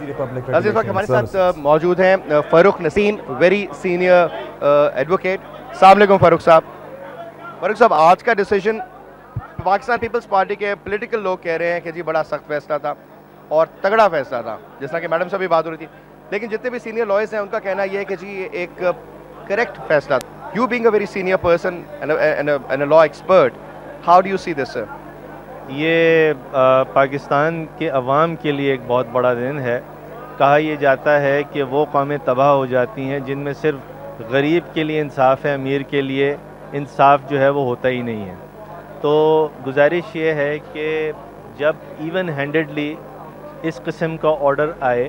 اس وقت ہمارے ساتھ موجود ہیں فاروق نسیم، ویری سینئر ایڈوکیٹ. السلام علیکم فاروق صاحب. فاروق صاحب، آج کا ڈیسیجن پاکستان پیپلز پارٹی کے پولیٹیکل لوگ کہہ رہے ہیں کہ جی بڑا سخت فیصلہ تھا اور تگڑا فیصلہ تھا، جس طرح کہ میڈم سے بھی بات ہو رہی تھی، لیکن جتنے بھی سینئر لائرز ہیں ان کا کہنا یہ ہے کہ جی یہ ایک کریکٹ فیصلہ تھا. You being a very senior person and a law expert, how do you see this sir? یہ پاکستان کے عوام کے لیے ایک بہت بڑا دن ہے. کہا یہ جاتا ہے کہ وہ قومیں تباہ ہو جاتی ہیں جن میں صرف غریب کے لیے انصاف ہے، امیر کے لیے انصاف جو ہے وہ ہوتا ہی نہیں ہے. تو گزارش یہ ہے کہ جب ایون ہینڈڈلی اس قسم کا آرڈر آئے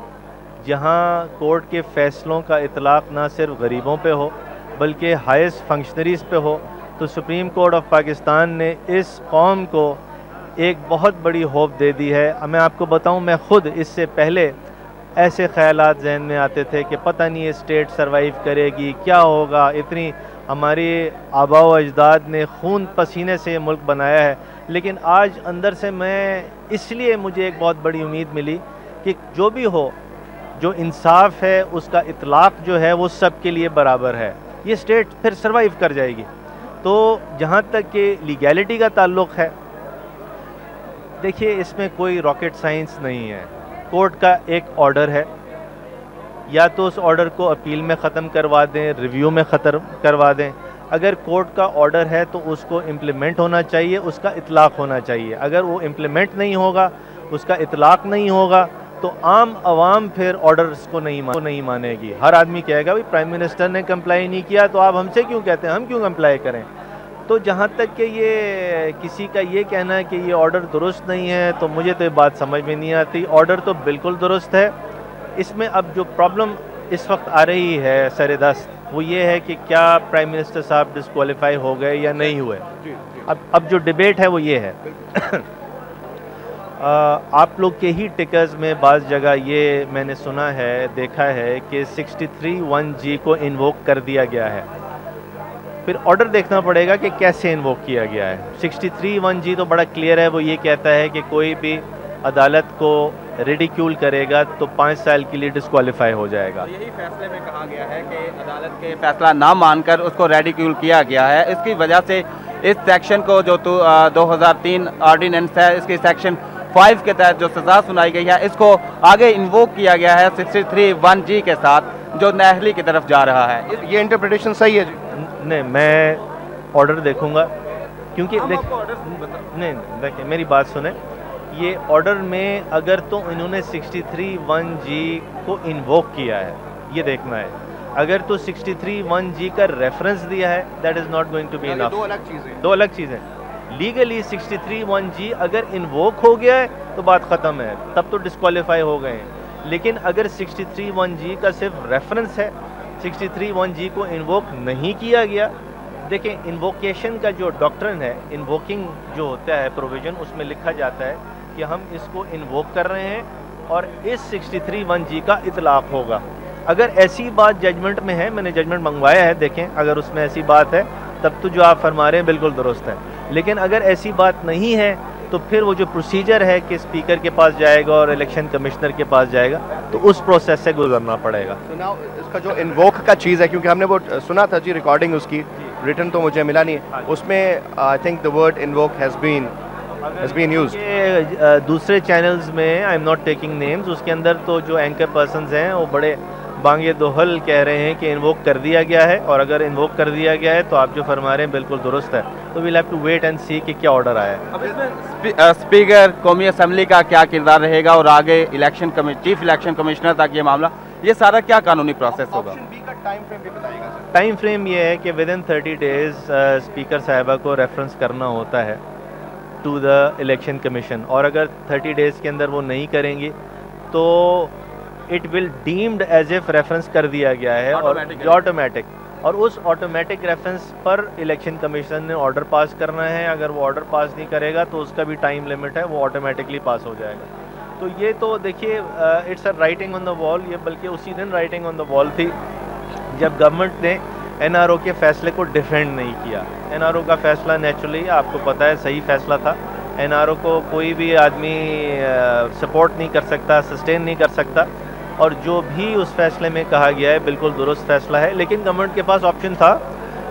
جہاں کورٹ کے فیصلوں کا اطلاق نہ صرف غریبوں پہ ہو بلکہ ہائیسٹ فنکشنریز پہ ہو، تو سپریم کورٹ آف پاکستان نے اس قوم کو ایک بہت بڑی ہوپ دے دی ہے. میں آپ کو بتاؤں، میں خود اس سے پہلے ایسے خیالات ذہن میں آتے تھے کہ پتہ نہیں یہ اسٹیٹ سروائیو کرے گی، کیا ہوگا، اتنی ہماری آباء و اجداد نے خون پسینے سے یہ ملک بنایا ہے. لیکن آج اندر سے میں اس لیے مجھے ایک بہت بڑی امید ملی کہ جو بھی ہو، جو انصاف ہے اس کا اطلاق جو ہے وہ سب کے لیے برابر ہے. یہ اسٹیٹ پھر سروائیو کر جائے گی. تو جہاں تک کہ لیگیلٹی کا تعلق ہے، دیکھیے اس میں کوئی راکٹ سائنس نہیں ہے. کورٹ کا ایک آرڈر ہے، یا تو اس آرڈر کو اپیل میں ختم کروا دیں، ریویو میں ختم کروا دیں. اگر کورٹ کا آرڈر ہے تو اس کو امپلیمنٹ ہونا چاہیے، اس کا اطلاق ہونا چاہیے. اگر وہ امپلیمنٹ نہیں ہوگا، اس کا اطلاق نہیں ہوگا، تو عام عوام پھر آرڈرز کو نہیں مانے گی. ہر آدمی کہے گا بھائی پرائم منسٹر نے کمپلائی نہیں کیا تو آپ ہم سے کیوں کہتے ہیں، ہم کیوں کمپلائی کریں. تو جہاں تک کہ یہ کسی کا یہ کہنا ہے کہ یہ آرڈر درست نہیں ہے، تو مجھے تو یہ بات سمجھ میں نہیں آتی. آرڈر تو بالکل درست ہے. اس میں اب جو پرابلم اس وقت آ رہی ہے سر دست، وہ یہ ہے کہ کیا پرائم منسٹر صاحب ڈسکوالیفائی ہو گئے یا نہیں ہوئے. اب جو ڈیبیٹ ہے وہ یہ ہے. آپ لوگ کے ہی ٹکرز میں بعض جگہ یہ میں نے سنا ہے، دیکھا ہے کہ 63(1)(g) کو انووک کر دیا گیا ہے. پھر آرڈر دیکھنا پڑے گا کہ کیسے انووک کیا گیا ہے. 63(1)(g) تو بڑا کلیئر ہے. وہ یہ کہتا ہے کہ کوئی بھی عدالت کو ریڈیکیول کرے گا تو 5 سال کے لیے ڈسکوالیفائی ہو جائے گا. یہی فیصلے میں کہا گیا ہے کہ عدالت کے فیصلہ نہ مان کر اس کو ریڈیکیول کیا گیا ہے. اس کی وجہ سے اس سیکشن کو جو 2003 آرڈیننس ہے، اس کی سیکشن 5 کے تحت جو سزا سنائی گئی ہے، اس کو آگے انووک کیا گیا ہے 63(1)(g) کے ساتھ، جو نااہلی کی طرف جا رہا ہے. یہ انٹرپریٹیشن صحیح ہے جی؟ نہیں، میں آرڈر دیکھوں گا، کیونکہ نہیں دیکھیں میری بات سنیں. یہ آرڈر میں اگر تو انہوں نے 63(1)(g) کو انووک کیا ہے، یہ دیکھنا ہے. اگر تو 63(1)(g) کا ریفرنس دیا ہے، that is not going to be enough. دو الگ چیزیں. لیگلی 63(1)(g) اگر انووک ہو گیا ہے تو بات ختم ہے، تب تو ڈسکوالیفائی ہو گئے ہیں. لیکن اگر 63(1)(g) کا صرف ریفرنس ہے، 63(1)(g) کو انووک نہیں کیا گیا. دیکھیں انووکیشن کا جو ڈاکٹرن ہے، انووکنگ جو ہوتا ہے پروویژن، اس میں لکھا جاتا ہے کہ ہم اس کو انووک کر رہے ہیں اور اس 63(1)(g) کا اطلاق ہوگا. اگر ایسی بات ججمنٹ میں ہے، میں نے ججمنٹ منگوایا ہے، دیکھیں اگر اس میں ایسی بات ہے تب تو جو آپ فرما رہے ہیں بالکل درست ہے. لیکن اگر ایسی بات نہیں ہے تو پھر وہ جو پروسیجر ہے کہ اسپیکر کے پاس جائے گا اور الیکشن کمشنر کے پاس جائے گا، تو اس پروسیس سے گزرنا پڑے گا. اس کا جو انووک کا چیز ہے، کیونکہ ہم نے وہ سنا تھا جی ریکارڈنگ اس کی، ریٹن تو مجھے ملا نہیں ہے، اس میں I think the word invoke has been used. دوسرے چینلز میں I am not taking names, اس کے اندر تو جو اینکر پرسنز ہیں وہ بڑے بانگے دوہل کہہ رہے ہیں کہ انووک کر دیا گیا ہے. اور اگر انووک کر دیا گیا ہے تو آپ جو فرما رہے ہیں بالکل درست ہے. تو we'll have to wait and see کہ کیا آرڈر آیا ہے. اب اس میں اسپیکر قومی اسمبلی کا کیا کردار رہے گا اور آگے چیف الیکشن کمشنر تک یہ معاملہ، یہ سارا کیا قانونی پروسیس ہوگا؟ ٹائم فریم یہ ہے کہ ودن 30 days اسپیکر صاحبہ کو ریفرنس کرنا ہوتا ہے ٹو دا الیکشن کمیشن. اور اگر 30 days کے اندر وہ نہیں کریں گی تو it will deemed as if reference کر دیا گیا ہے، اور آٹومیٹک. اور اس آٹومیٹک ریفرنس پر الیکشن کمیشن نے آرڈر پاس کرنا ہے. اگر وہ آرڈر پاس نہیں کرے گا تو اس کا بھی ٹائم لمٹ ہے، وہ آٹومیٹکلی پاس ہو جائے گا. تو یہ تو دیکھیے اٹس اے رائٹنگ آن دا وال. یہ بلکہ اسی دن رائٹنگ آن دا وال تھی جب گورنمنٹ نے این آر او کے فیصلے کو ڈیفینڈ نہیں کیا. این آر او کا فیصلہ نیچرلی آپ کو پتہ ہے صحیح فیصلہ تھا، NRO کو کوئی بھی آدمی سپورٹ نہیں کر سکتا, سسٹین نہیں کر سکتا, اور جو بھی اس فیصلے میں کہا گیا ہے بالکل درست فیصلہ ہے. لیکن گورنمنٹ کے پاس آپشن تھا,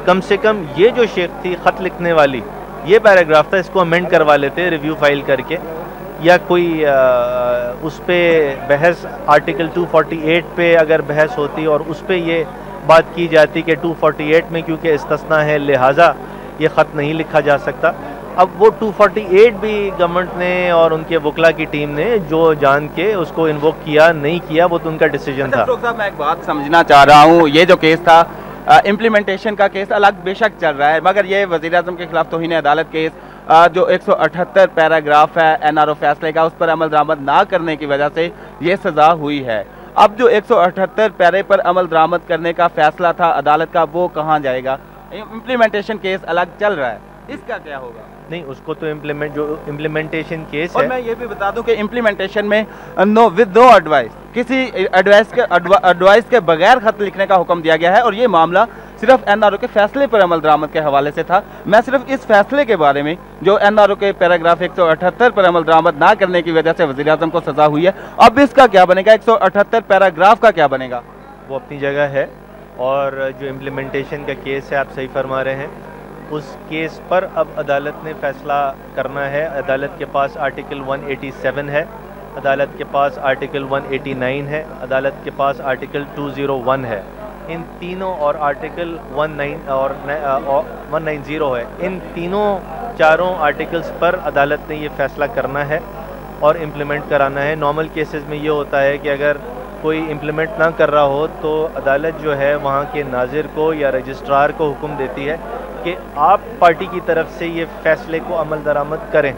کم سے کم یہ جو شیخ تھی خط لکھنے والی, یہ پیراگراف تھا, اس کو امینڈ کروا لیتے ریویو فائل کر کے, یا کوئی اس پہ بحث آرٹیکل 248 پہ اگر بحث ہوتی اور اس پہ یہ بات کی جاتی کہ 248 میں کیونکہ استثناء ہے لہٰذا یہ خط نہیں لکھا جا سکتا. اب وہ 248 بھی گورنمنٹ نے اور ان کے وکلا کی ٹیم نے جو جان کے اس کو انووک کیا نہیں کیا, وہ تو ان کا ڈیسیجن تھا. صاحب میں ایک بات سمجھنا چاہ رہا ہوں, یہ جو کیس تھا امپلیمنٹیشن کا کیس الگ بے شک چل رہا ہے, مگر یہ وزیر اعظم کے خلاف توہین عدالت کیس جو 178 پیراگراف ہے NRO فیصلے کا, اس پر عمل درآمد نہ کرنے کی وجہ سے یہ سزا ہوئی ہے. اب جو 178 پیرے پر عمل درآمد کرنے کا فیصلہ تھا عدالت کا, وہ کہاں جائے گا؟ امپلیمنٹیشن کیس الگ چل رہا ہے, اس کا کیا ہوگا؟ نہیں, اس کو تو امپلیمنٹیشن کیس اور ہے. میں یہ بھی بتا دوں کہ امپلیمنٹیشن میں ود نو ایڈوائس, کسی ایڈوائس کے بغیر خط لکھنے کا حکم دیا گیا ہے, اور یہ معاملہ صرف NRO کے فیصلے پر عمل درآمد کے حوالے سے تھا. میں صرف اس فیصلے کے بارے میں جو NRO کے پیراگراف 178 پر عمل درآمد نہ کرنے کی وجہ سے وزیر اعظم کو سزا ہوئی ہے, اب اس کا کیا بنے گا؟ 178 پیراگراف کا کیا بنے گا؟ وہ اپنی جگہ ہے, اور جو امپلیمنٹیشن کا کیس ہے آپ صحیح فرما رہے ہیں, اس کیس پر اب عدالت نے فیصلہ کرنا ہے. عدالت کے پاس آرٹیکل 187 ہے, عدالت کے پاس آرٹیکل 189 ہے, عدالت کے پاس آرٹیکل 201 ہے. ان تینوں اور آرٹیکل 190 ہے, ان چاروں آرٹیکلز پر عدالت نے یہ فیصلہ کرنا ہے اور امپلیمنٹ کرانا ہے. نارمل کیسز میں یہ ہوتا ہے کہ اگر کوئی امپلیمنٹ نہ کر رہا ہو تو عدالت جو ہے وہاں کے ناظر کو یا رجسٹرار کو حکم دیتی ہے کہ آپ پارٹی کی طرف سے یہ فیصلے کو عمل درآمد کریں.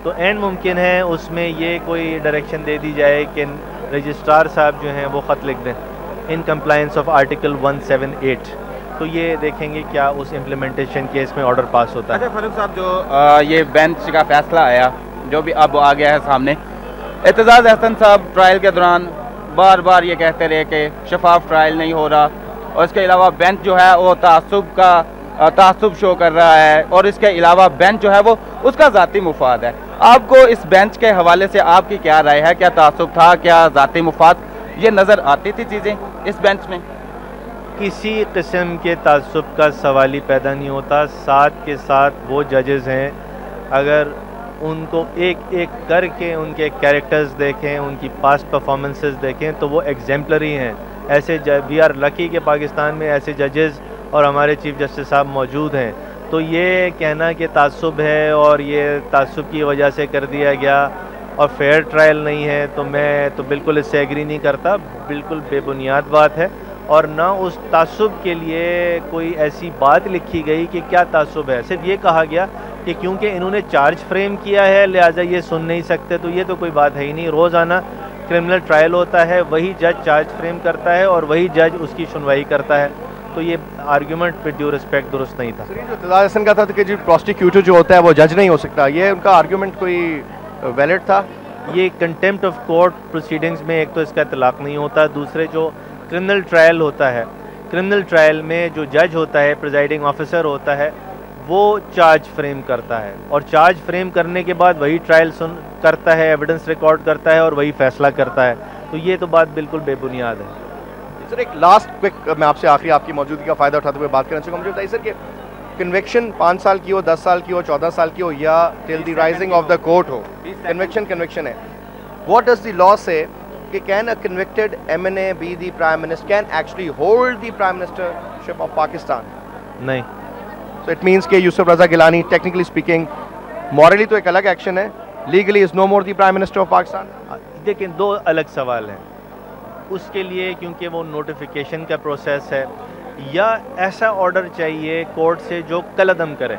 تو این ممکن ہے اس میں یہ کوئی ڈائریکشن دے دی جائے کہ رجسٹرار صاحب جو ہیں وہ خط لکھ دیں ان کمپلائنس آف آرٹیکل 178. تو یہ دیکھیں گے کیا اس امپلیمنٹیشن کیس میں آرڈر پاس ہوتا ہے. اچھا فاروق صاحب, جو یہ بینچ کا فیصلہ آیا جو بھی اب آ گیا ہے سامنے, اعتزاز احسن صاحب ٹرائل کے دوران بار بار یہ کہتے رہے کہ شفاف ٹرائل نہیں ہو رہا, اور اس کے علاوہ بینچ جو ہے وہ تعصب شو کر رہا ہے, اور اس کے علاوہ بینچ جو ہے وہ اس کا ذاتی مفاد ہے. آپ کو اس بینچ کے حوالے سے آپ کی کیا رائے ہے؟ کیا تعصب تھا, کیا ذاتی مفاد, یہ نظر آتی تھی چیزیں اس بینچ میں؟ کسی قسم کے تعصب کا سوال ہی پیدا نہیں ہوتا. ساتھ کے ساتھ وہ ججز ہیں, اگر ان کو ایک ایک کر کے ان کے کیریکٹرز دیکھیں, ان کی پاسٹ پرفارمنسز دیکھیں تو وہ ایگزیمپلری ہیں. ایسے وی آر لکی کہ پاکستان میں ایسے ججز اور ہمارے چیف جسٹس صاحب موجود ہیں. تو یہ کہنا کہ تعصب ہے اور یہ تعصب کی وجہ سے کر دیا گیا اور فیئر ٹرائل نہیں ہے, تو میں تو بالکل اس سے ایگری نہیں کرتا. بالکل بے بنیاد بات ہے, اور نہ اس تعصب کے لیے کوئی ایسی بات لکھی گئی کہ کیا تعصب ہے. صرف یہ کہا گیا کہ کیونکہ انہوں نے چارج فریم کیا ہے لہٰذا یہ سن نہیں سکتے. تو یہ تو کوئی بات ہے ہی نہیں. روزانہ کرمنل ٹرائل ہوتا ہے, وہی جج چارج فریم کرتا ہے اور وہی جج اس کی سنوائی کرتا ہے. تو یہ آرگیومنٹ پہ ڈیو رسپیکٹ درست نہیں تھا. جو اعتزاز احسن کا تھا کہ جو پروسیکیوٹر جو ہوتا ہے وہ جج نہیں ہو سکتا, یہ ان کا آرگیومنٹ کوئی ویلڈ تھا؟ یہ کنٹیمپٹ آف کورٹ پروسیڈنگز میں ایک تو اس کا اطلاق نہیں ہوتا, دوسرے جو کرمنل ٹرائل ہوتا ہے, کرمنل ٹرائل میں جو جج ہوتا ہے, پریزائڈنگ آفیسر ہوتا ہے, وہ چارج فریم کرتا ہے, اور چارج فریم کرنے کے بعد وہی ٹرائل کرتا ہے, ایویڈنس ریکارڈ کرتا ہے اور وہی فیصلہ کرتا ہے. تو یہ تو بات بالکل بے بنیاد ہے. سر ایک لاسٹ کوئک میں آپ سے آخری آپ کی موجودگی کا فائدہ اٹھاتے ہوئے بات کرنا چاہوں گا. مجھے بتائیے سر کہ کنوکشن 5 سال کی ہو, 10 سال کی ہو, 14 سال کی ہو, یا till the rising of the court ہو, کنوکشن ہے. What does the law say کہ can a convicted MNA be the prime minister, can actually hold the prime ministership of Pakistan? نہیں. So it means کہ Yousuf Raza Gilani technically speaking morally تو ایک الگ action ہے, legally is no more the prime minister of Pakistan. لیکن دو الگ سوال ہیں اس کے لیے, کیونکہ وہ نوٹیفیکیشن کا پروسیس ہے, یا ایسا آرڈر چاہیے کورٹ سے جو کل عدم کرے.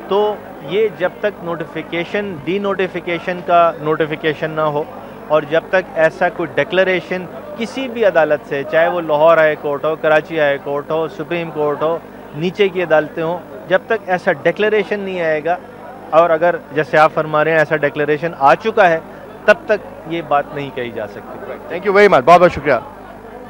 تو یہ جب تک نوٹیفیکیشن ڈی نوٹیفیکیشن کا نوٹیفیکیشن نہ ہو, اور جب تک ایسا کوئی ڈکلریشن کسی بھی عدالت سے, چاہے وہ لاہور ہائی کورٹ ہو, کراچی ہائی کورٹ ہو, سپریم کورٹ ہو, نیچے کی عدالتیں ہوں, جب تک ایسا ڈکلریشن نہیں آئے گا, اور اگر جیسے آپ فرما رہے ہیں ایسا ڈکلریشن آ چکا ہے, تب تک یہ بات نہیں کہی جا سکتی. تھینک یو ویری مچ, بہت بہت شکریہ.